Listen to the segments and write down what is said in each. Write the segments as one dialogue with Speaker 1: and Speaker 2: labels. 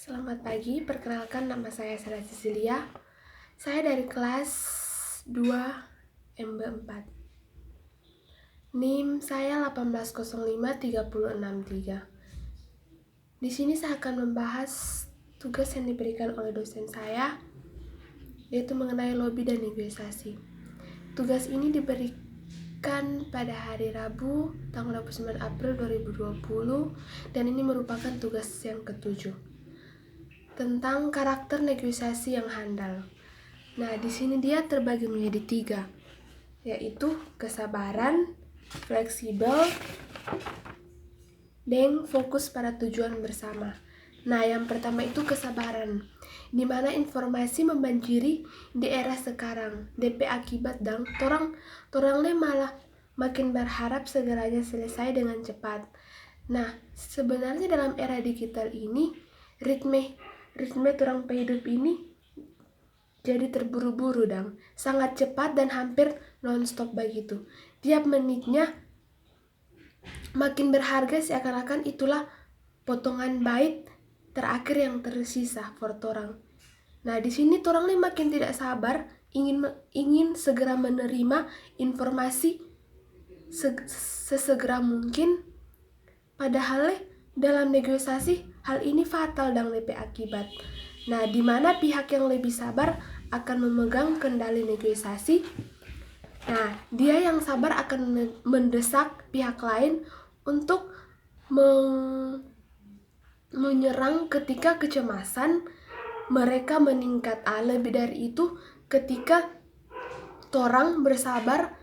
Speaker 1: Selamat pagi, perkenalkan nama saya Sarah Cecilia. Saya dari kelas 2 MB4. NIM saya 1805363. Di sini saya akan membahas tugas yang diberikan oleh dosen saya, yaitu mengenai lobby dan negosiasi. Tugas ini diberikan pada hari Rabu, tanggal 29 April 2020, dan ini merupakan tugas yang ketujuh tentang karakter negosiasi yang handal. Nah, di sini dia terbagi menjadi 3, yaitu kesabaran, fleksibel, dan fokus pada tujuan bersama. Nah, yang pertama itu kesabaran, di mana informasi membanjiri di era sekarang. DP akibat dan torang malah makin berharap segeranya selesai dengan cepat. Nah, sebenarnya dalam era digital ini, ritme torang hidup ini jadi terburu-buru dan sangat cepat dan hampir non-stop begitu. Tiap menitnya makin berharga, seakan-akan itulah potongan bait terakhir yang tersisa for torang. Nah, di sini torang makin tidak sabar ingin segera menerima informasi sesegera mungkin. Padahal dalam negosiasi hal ini fatal dan lebih akibat. Nah, di mana pihak yang lebih sabar akan memegang kendali negosiasi. Nah, dia yang sabar akan mendesak pihak lain untuk menyerang ketika kecemasan mereka meningkat. Lebih dari itu, ketika torang bersabar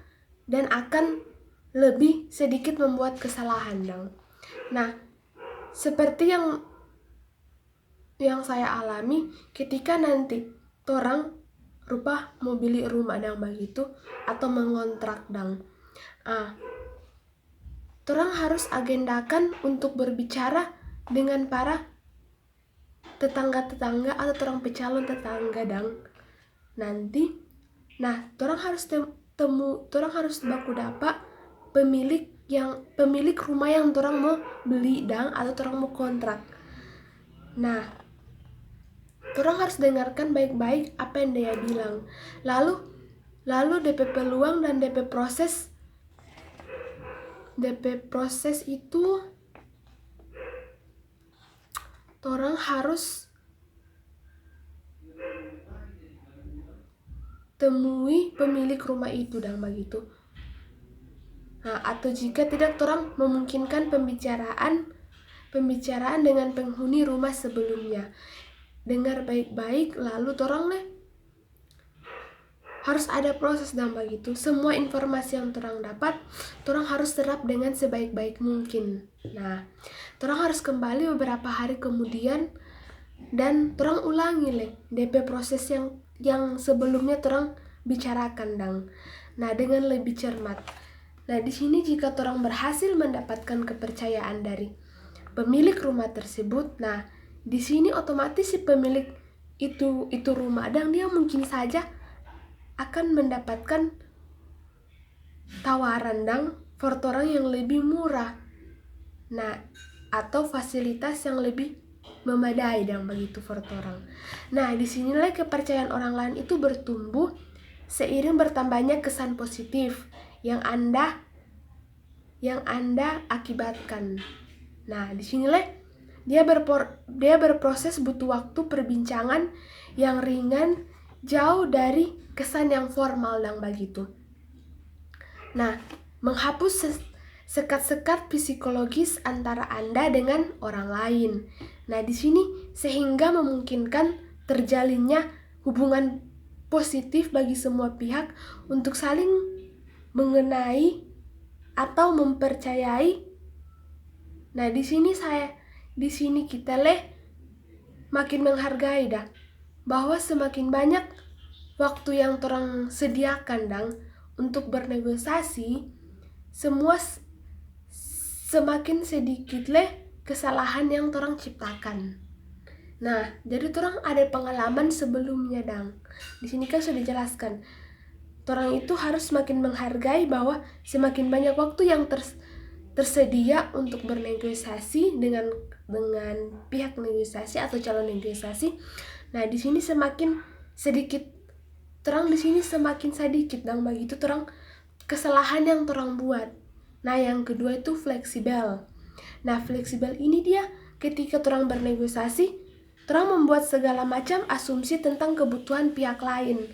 Speaker 1: dan akan lebih sedikit membuat kesalahan dong. Nah, seperti yang saya alami ketika nanti torang mau beli rumah dang begitu atau mengontrak dang. Torang harus agendakan untuk berbicara dengan para tetangga-tetangga atau torang pecalon tetangga dang. Nanti, nah torang harus torang harus baku dapat pemilik rumah yang torang mau beli dang atau torang mau kontrak. Nah, torang harus dengarkan baik-baik apa yang dia bilang. Lalu DP peluang dan DP proses itu torang harus temui pemilik rumah itu dan begitu. Nah, atau jika tidak, torang memungkinkan pembicaraan dengan penghuni rumah sebelumnya. Dengar baik-baik, lalu torang harus ada proses dan begitu. Semua informasi yang torang dapat, torang harus serap dengan sebaik-baik mungkin. Nah, torang harus kembali beberapa hari kemudian dan torang ulangi DP proses yang sebelumnya torang bicarakan dang. Nah, dengan lebih cermat. Nah, di sini jika torang berhasil mendapatkan kepercayaan dari pemilik rumah tersebut, nah di sini otomatis si pemilik itu rumah dan dia mungkin saja akan mendapatkan tawaran dang for torang yang lebih murah. Nah, atau fasilitas yang lebih memadai dang begitu for torang. Nah, di sinilah kepercayaan orang lain itu bertumbuh seiring bertambahnya kesan positif yang Anda akibatkan. Nah, disinilah dia berproses, butuh waktu perbincangan yang ringan, jauh dari kesan yang formal dan begitu. Nah, menghapus sekat-sekat psikologis antara Anda dengan orang lain. Nah, di sini sehingga memungkinkan terjalinnya hubungan positif bagi semua pihak untuk saling mengenai atau mempercayai. Nah, di sini kita makin menghargai dah bahwa semakin banyak waktu yang torang sediakan dang untuk bernegosiasi, semua semakin sedikit kesalahan yang torang ciptakan. Nah, jadi torang ada pengalaman sebelumnya dang. Di sini kan sudah dijelaskan. Torang itu harus semakin menghargai bahwa semakin banyak waktu yang tersedia untuk bernegosiasi dengan pihak negosiasi atau calon negosiasi. Nah, di sini semakin sedikit terang, di sini semakin sedikit dan begitu terang kesalahan yang terang buat. Nah, yang kedua itu fleksibel. Nah, fleksibel ini dia ketika terang bernegosiasi, terang membuat segala macam asumsi tentang kebutuhan pihak lain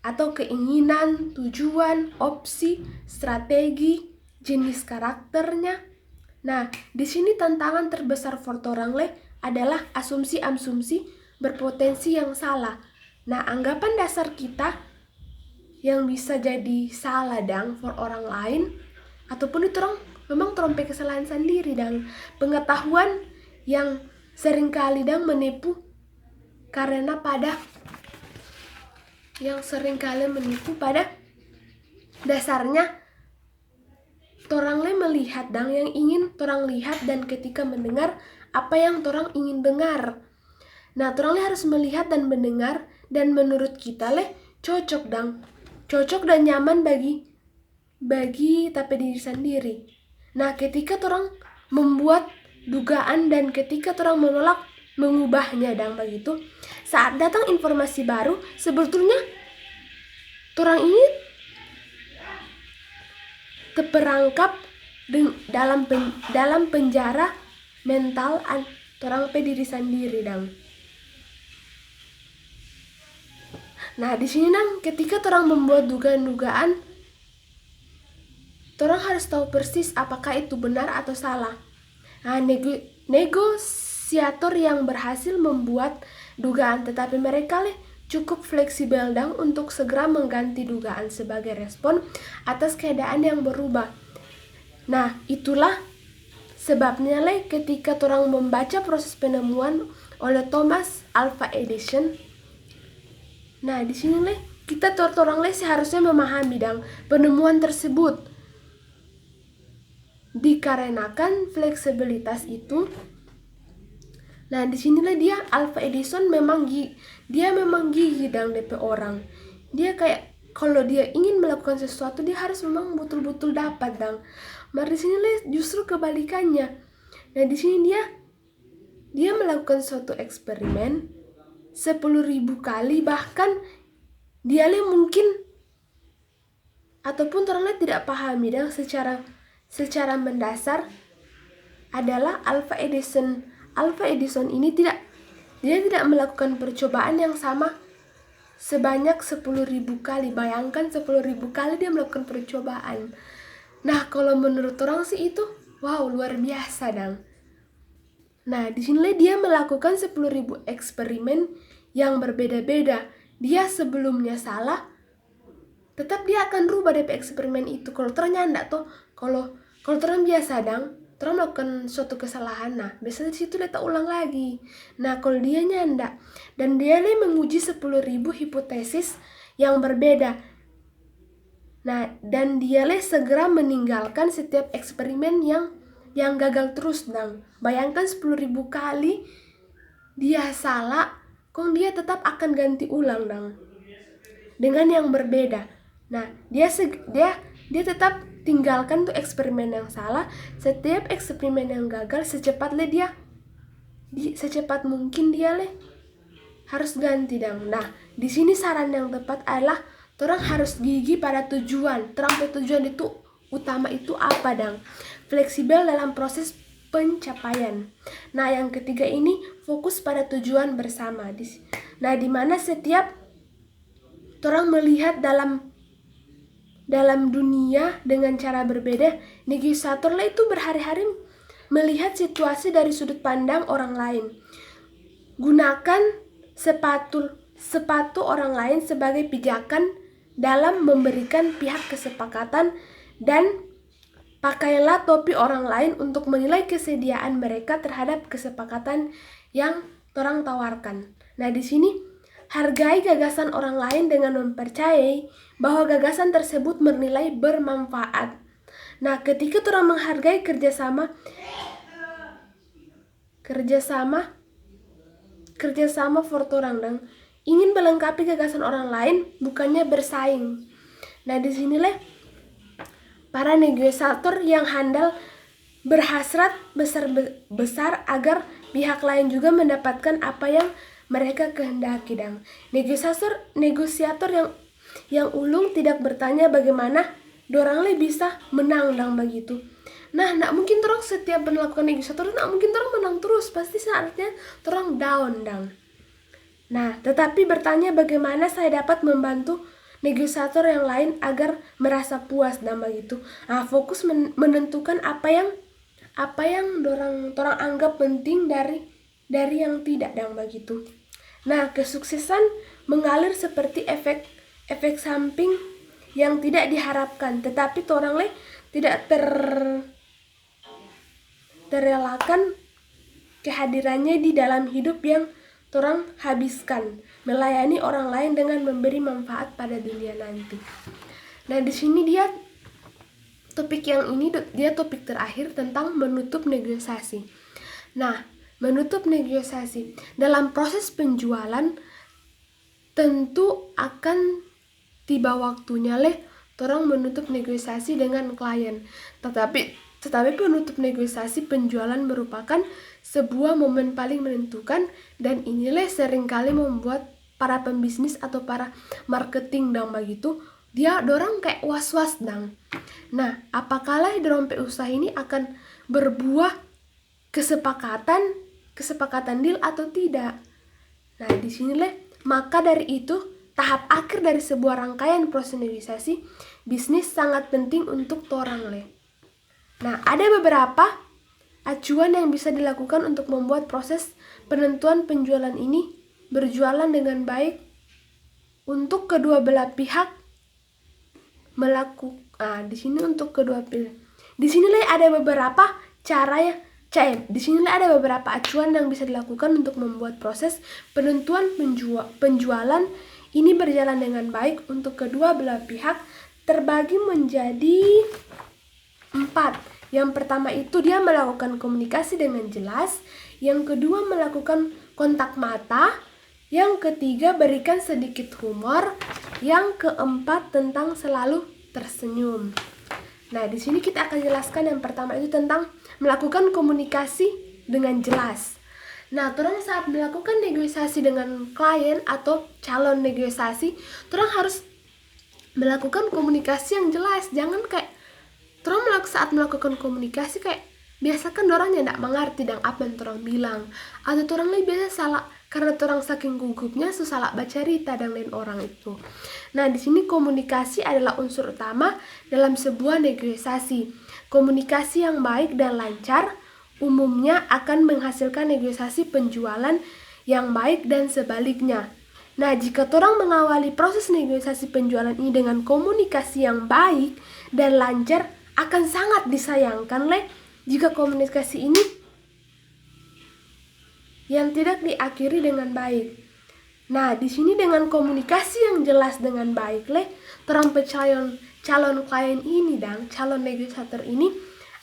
Speaker 1: atau keinginan, tujuan, opsi, strategi, jenis karakternya. Nah, di sini tantangan terbesar for torang le adalah asumsi-asumsi berpotensi yang salah. Nah, anggapan dasar kita yang bisa jadi salah dang for orang lain, ataupun itu orang memang trompe kesalahan sendiri dang pengetahuan yang seringkali dang menipu karena pada dasarnya torang le melihat dang yang ingin torang lihat dan ketika mendengar apa yang torang ingin dengar. Nah, torang le harus melihat dan mendengar dan menurut kita le cocok dan nyaman bagi tapi diri sendiri. Nah, ketika torang membuat dugaan dan ketika torang menolak mengubahnya begitu, saat datang informasi baru sebetulnya torang ini terperangkap dalam penjara mental torang pe diri sendiri Nah, di sini ketika torang membuat dugaan-dugaan, torang harus tahu persis apakah itu benar atau salah. Nah, negosiator yang berhasil membuat dugaan tetapi mereka cukup fleksibel untuk segera mengganti dugaan sebagai respon atas keadaan yang berubah. Nah, itulah sebabnya ketika torang membaca proses penemuan oleh Thomas Alva Edison. Nah, di sini kita torang seharusnya memahami penemuan tersebut. Dikarenakan fleksibilitas itu. Nah, di sinilah dia Alva Edison memang gigi DP orang. Dia kayak kalau dia ingin melakukan sesuatu dia harus memang betul-betul dapat Mas di sini justru kebalikannya. Nah, di sini dia melakukan suatu eksperimen 10.000 kali, bahkan dia mungkin ataupun orang tidak pahami secara mendasar adalah Alva Edison ini tidak melakukan percobaan yang sama sebanyak 10.000 kali. Bayangkan 10.000 kali dia melakukan percobaan. Nah, kalau menurut orang sih itu wow, luar biasa Nah, di sini dia melakukan 10.000 eksperimen yang berbeda-beda. Dia sebelumnya salah, tetap dia akan rubah DP eksperimen itu. Kalau ternyata kalau terang biasa terang melakukan suatu kesalahan, nah biasanya di situ dia tak ulang lagi. Nah, kalau dia nyanda dan dia menguji 10.000 hipotesis yang berbeda. Nah, dan dia segera meninggalkan setiap eksperimen yang gagal terus Bayangkan 10.000 kali dia salah, kok dia tetap akan ganti ulang dengan yang berbeda. Nah, dia tetap tinggalkan tuh eksperimen yang salah. Setiap eksperimen yang gagal secepat mungkin dia harus ganti Nah, di sini saran yang tepat adalah orang harus gigi pada tujuan. Tujuan itu utama itu apa fleksibel dalam proses pencapaian. Nah, yang ketiga ini fokus pada tujuan bersama. Nah, di mana setiap orang melihat dalam dunia dengan cara berbeda. Negosiator itu berhari-hari melihat situasi dari sudut pandang orang lain. Gunakan sepatu orang lain sebagai pijakan dalam memberikan pihak kesepakatan dan pakailah topi orang lain untuk menilai kesediaan mereka terhadap kesepakatan yang orang tawarkan. Nah, di sini hargai gagasan orang lain dengan mempercayai bahwa gagasan tersebut bernilai bermanfaat. Nah, ketika orang menghargai kerjasama for orang ingin melengkapi gagasan orang lain, bukannya bersaing. Nah, di sinilah para negosiator yang handal berhasrat besar agar pihak lain juga mendapatkan apa yang mereka kehendaki dang. Negosiator yang ulung tidak bertanya bagaimana dorang le bisa menang dang begitu. Nah, nak mungkin orang setiap melakukan negosiator, nak mungkin orang menang terus, pasti saatnya orang down dang. Nah, tetapi bertanya bagaimana saya dapat membantu negosiator yang lain agar merasa puas dan begitu. Nah, fokus menentukan apa yang dorang anggap penting dari yang tidak dan begitu. Nah, kesuksesan mengalir seperti efek samping yang tidak diharapkan, tetapi orang le tidak terrelakan kehadirannya di dalam hidup yang orang habiskan melayani orang lain dengan memberi manfaat pada dunia nanti. Nah, di sini dia topik terakhir tentang menutup negosiasi. Nah, menutup negosiasi dalam proses penjualan tentu akan tiba waktunya orang menutup negosiasi dengan klien. Tetapi penutup negosiasi penjualan merupakan sebuah momen paling menentukan, dan inilah seringkali membuat para pembisnis atau para marketing dang begitu dorang kayak was-was dang. Nah, apakah dorang usaha ini akan berbuah kesepakatan deal atau tidak? Nah, di sinilah maka dari itu tahap akhir dari sebuah rangkaian proses negosiasi bisnis sangat penting untuk orang le. Nah, ada beberapa acuan yang bisa dilakukan untuk membuat proses penentuan penjualan ini berjalan dengan baik untuk kedua belah pihak di sinilah ada beberapa acuan yang bisa dilakukan untuk membuat proses penentuan penjualan ini berjalan dengan baik untuk kedua belah pihak, terbagi menjadi 4. Yang pertama itu dia melakukan komunikasi dengan jelas, yang kedua melakukan kontak mata, yang ketiga berikan sedikit humor, yang keempat tentang selalu tersenyum. Nah, di sini kita akan jelaskan yang pertama itu tentang melakukan komunikasi dengan jelas. Nah, orang saat melakukan negosiasi dengan klien atau calon negosiasi, orang harus melakukan komunikasi yang jelas. Jangan kayak orang saat melakukan komunikasi kayak biasa kan orangnya tidak mengerti dan apa yang orang bilang, atau orang lebih biasa salah karena orang saking gugupnya salah baca cerita dan lain orang itu. Nah, di sini komunikasi adalah unsur utama dalam sebuah negosiasi. Komunikasi yang baik dan lancar umumnya akan menghasilkan negosiasi penjualan yang baik dan sebaliknya. Nah, jika orang mengawali proses negosiasi penjualan ini dengan komunikasi yang baik dan lancar, akan sangat disayangkan jika komunikasi ini yang tidak diakhiri dengan baik. Nah, di sini dengan komunikasi yang jelas dengan baik orang calon klien ini dan calon negosiator ini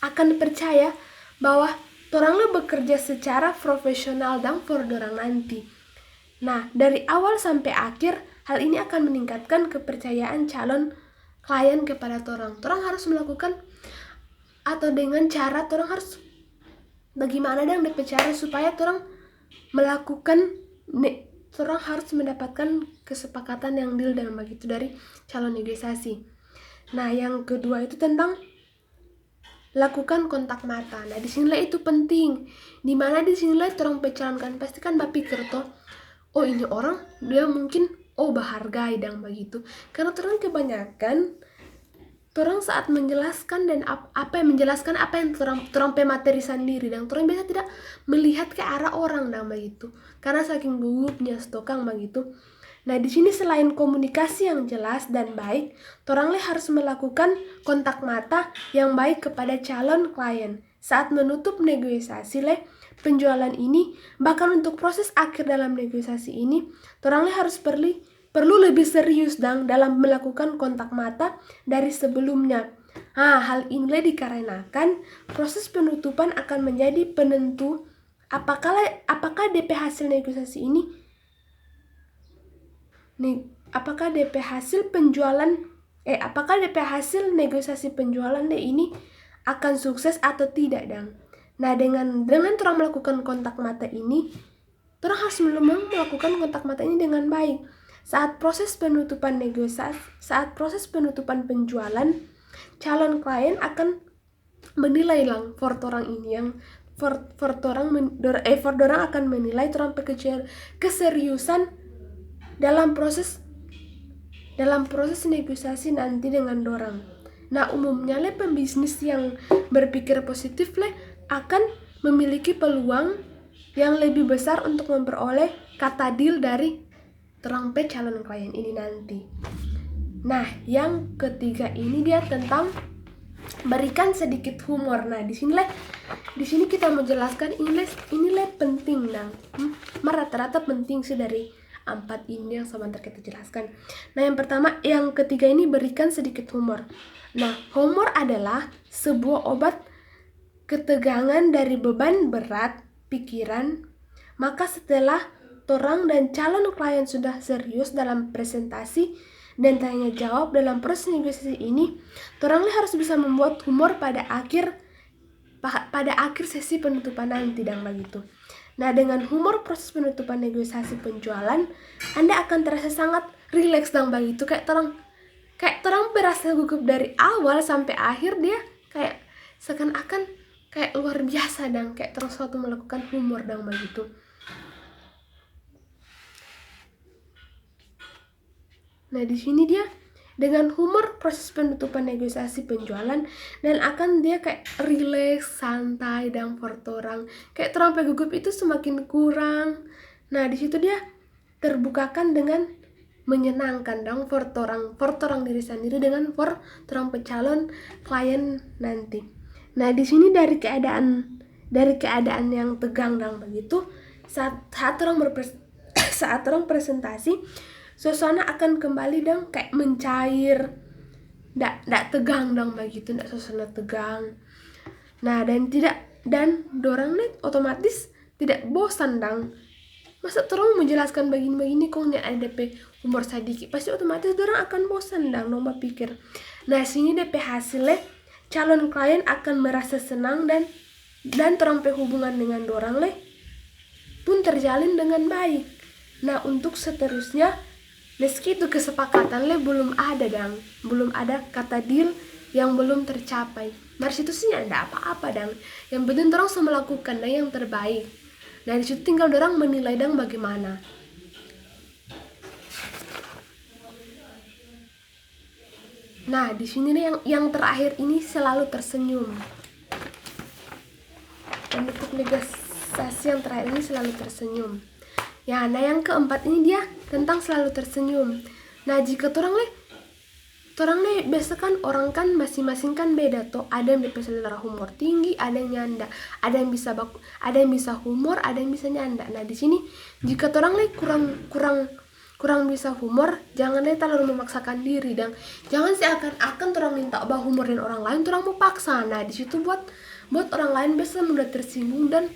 Speaker 1: akan percaya bahwa orang bekerja secara profesional dan for dorang nanti. Nah, dari awal sampai akhir hal ini akan meningkatkan kepercayaan calon klien kepada orang. Orang harus melakukan atau dengan cara orang harus bagaimana dan cara supaya orang melakukan orang harus mendapatkan kesepakatan yang deal dan begitu dari calon negosiasi. Nah, yang kedua itu tentang lakukan kontak mata. Nah, di sinilah itu penting. Dimana di sinilah orang pecalankan pasti kan berpikir oh ini orang dia mungkin berhargai dan begitu. Karena orang kebanyakan orang saat menjelaskan dan apa yang orang materi sendiri dan orang biasa tidak melihat ke arah orang dan begitu. Karena saking gugupnya stokang begitu. Nah, di sini selain komunikasi yang jelas dan baik, orang harus melakukan kontak mata yang baik kepada calon klien saat menutup negosiasi penjualan ini. Bahkan untuk proses akhir dalam negosiasi ini, orang harus perlu lebih serius dalam melakukan kontak mata dari sebelumnya. Hal ini dikarenakan proses penutupan akan menjadi penentu apakah DP hasil negosiasi ini apakah DP hasil negosiasi penjualan ini akan sukses atau tidak dang. Nah dengan orang melakukan kontak mata ini, orang harus memang melakukan kontak mata ini dengan baik. Saat proses penutupan negosiasi, saat proses penutupan penjualan, calon klien akan menilai lang for orang ini yang orang akan menilai orang keseriusan dalam proses negosiasi nanti dengan dorang. Nah umumnya pembisnis yang berpikir positif akan memiliki peluang yang lebih besar untuk memperoleh kata deal dari orang calon klien ini nanti. Nah yang ketiga ini dia tentang berikan sedikit humor. Nah di sini kita mau jelaskan ini penting dang. Rata-rata penting sih dari 4 ini yang sebentar kita jelaskan. Nah yang ketiga ini berikan sedikit humor. Nah humor adalah sebuah obat ketegangan dari beban berat pikiran. Maka setelah orang dan calon klien sudah serius dalam presentasi dan tanya jawab dalam proses negosiasi ini, orang harus bisa membuat humor pada akhir sesi penutupan nanti dan begitu. Nah dengan humor proses penutupan negosiasi penjualan, Anda akan terasa sangat rileks dan begitu, kayak terang berasa gugup dari awal sampai akhir. Dia kayak seakan-akan kayak luar biasa dan kayak terus suatu melakukan humor dan begitu. Nah di sini dia dengan humor proses penutupan negosiasi penjualan dan akan dia kayak relax, santai dan for orang kayak terang gugup itu semakin kurang. Nah di situ dia terbukakan dengan menyenangkan dong for orang diri sendiri dengan for orang calon klien nanti. Nah di sini dari keadaan yang tegang dan begitu, saat orang presentasi, suasana akan kembali dong kayak mencair, ndak tegang dong begitu, ndak suasana tegang. Nah dan dorang otomatis tidak bosan dong. Masa orang menjelaskan begini kok ada DP humor sedikit, pasti otomatis dorang akan bosan dong pikir. Nah sini DP hasilnya calon klien akan merasa senang dan orang hubungan dengan dorang pun terjalin dengan baik. Nah untuk seterusnya, meski itu kesepakatan belum ada kata deal yang belum tercapai, dari situ sih ada apa-apa dang. Yang penting orang bisa melakukan yang terbaik. Dari situ tinggal orang menilai dang bagaimana. Nah di sini yang terakhir ini selalu tersenyum. Bentuk negosiasi yang terakhir ini selalu tersenyum. Ya, nah yang keempat ini dia tentang selalu tersenyum. Nah jika orang biasa kan orang kan masing-masing kan beda tuh. Ada yang selera humor tinggi, ada yang nyanda, ada yang bisa humor, ada yang bisa nyanda. Nah di sini jika orang kurang bisa humor, jangan terlalu memaksakan diri dan jangan seakan-akan orang minta humor dan orang lain orang mau paksa. Nah di situ buat orang lain biasa mudah tersinggung dan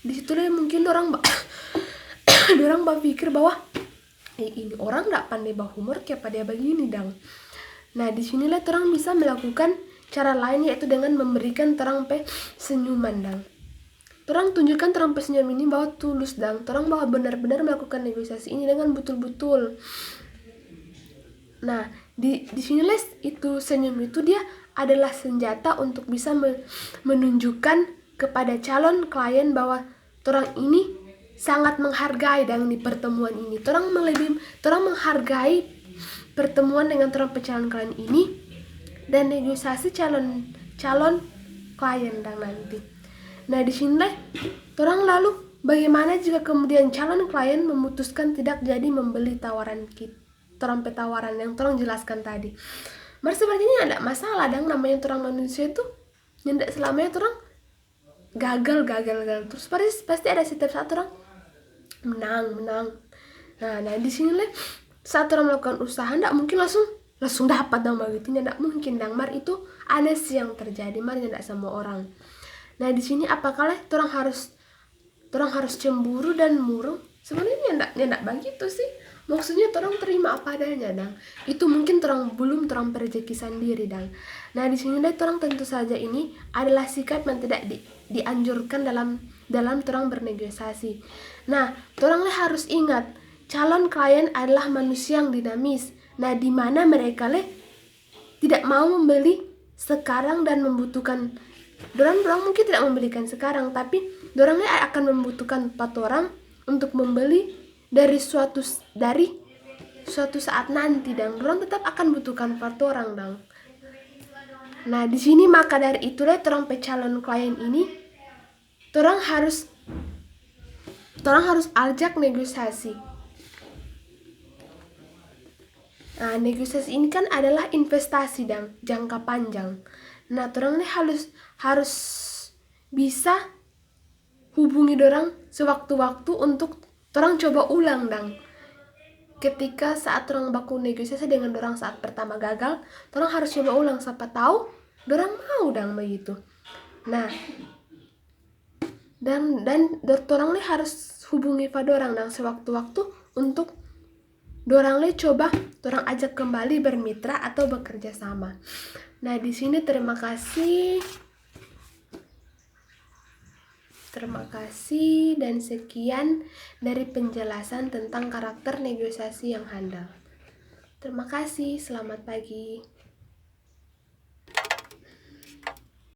Speaker 1: di situ mungkin orang berpikir bahwa ini orang nggak pandai humor kayak pada begini dang. Nah disinilah orang bisa melakukan cara lain, yaitu dengan memberikan orang senyuman dang. Orang tunjukkan orang senyum ini bahwa tulus dang. Orang bahwa benar-benar melakukan negosiasi ini dengan betul-betul. Nah di sinilah itu senyum itu dia adalah senjata untuk bisa menunjukkan kepada calon klien bahwa orang ini sangat menghargai dan di pertemuan ini. Orang menghargai pertemuan dengan orang calon klien ini dan negosiasi calon klien dan nanti. Nah di sini orang lalu bagaimana jika kemudian calon klien memutuskan tidak jadi membeli tawaran tawaran yang orang jelaskan tadi. Sebenarnya ada masalah dan namanya orang manusia itu tidak selamanya orang gagal terus pasti ada setiap saat orang menang. Nah di sini saat orang melakukan usaha ndak mungkin langsung dapat dong begitu, ndak mungkin dong. Itu ada sih yang terjadi, ndak semua orang. Nah di sini apakah orang harus cemburu dan murung? Sebenarnya ndak begitu sih. maksudnya torang terima apa adanya dang. Itu mungkin torang belum torang perjeki sendiri dang. Nah di sini deh torang tentu saja ini adalah sikap yang tidak dianjurkan dalam torang bernegosiasi. Nah torang harus ingat calon klien adalah manusia yang dinamis. Nah di mana mereka tidak mau membeli sekarang dan membutuhkan dorang mungkin tidak membelikan sekarang, tapi dorang akan membutuhkan 4 orang untuk membeli dari suatu saat nanti, dan dorang tetap akan butuhkan 4 orang dang. Nah di sini maka dari itu torang pe calon klien ini torang harus ajak negosiasi. Nah, negosiasi ini kan adalah investasi dan jangka panjang. Nah, torang harus bisa hubungi dorang sewaktu-waktu untuk torang coba ulang dang. Ketika saat torang baku negosiasi dengan dorang saat pertama gagal, torang harus coba ulang, siapa tahu dorang mau dang begitu. Nah, dan torang harus hubungi dorang dang sewaktu-waktu untuk dorang coba dorang ajak kembali bermitra atau bekerja sama. Nah di sini terima kasih dan sekian dari penjelasan tentang karakter negosiasi yang handal. Terima kasih, selamat pagi.